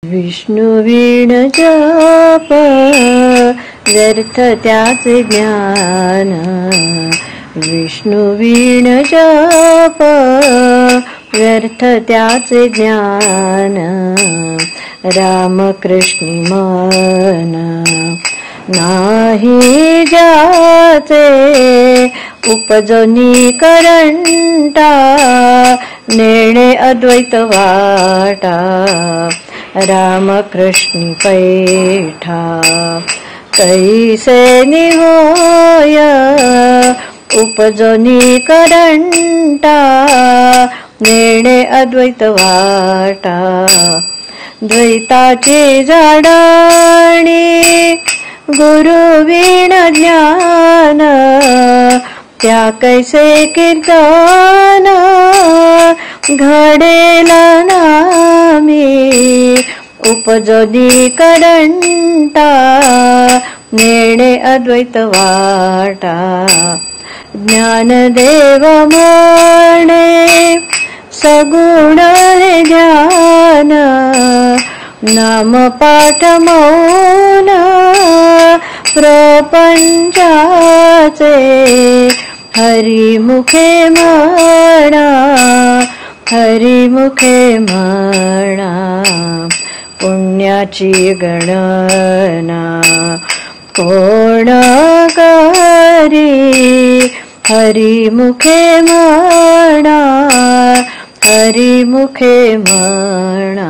विष्णु वीण जप व्यर्थ त्याचे ज्ञान। विष्णु वीण जप व्यर्थ त्याचे ज्ञान। रामकृष्णी मन नाही जाचे उपजनी करंटा। नेणे अद्वैत वाटा रामकृष्णी पैठा। कैसे निहोय उपजनी करंटा। नेणे अद्वैत वाटा द्वैताची जाडाणी गुरु वीण ज्ञान। त्या कैसे कीर्तन घडेल नामी उपजनी करंटा। नेणे अद्वैत वाटा ज्ञानदेव म्हणे सगुण हे ध्यान। नाम पाठ मौन प्रपंचाचे हरिमुखे म्हणा। हरिमुखे म्हणा पुण्याची गणना कोण करी। हरिमुखे म्हणा हरिमुखे म्हणा।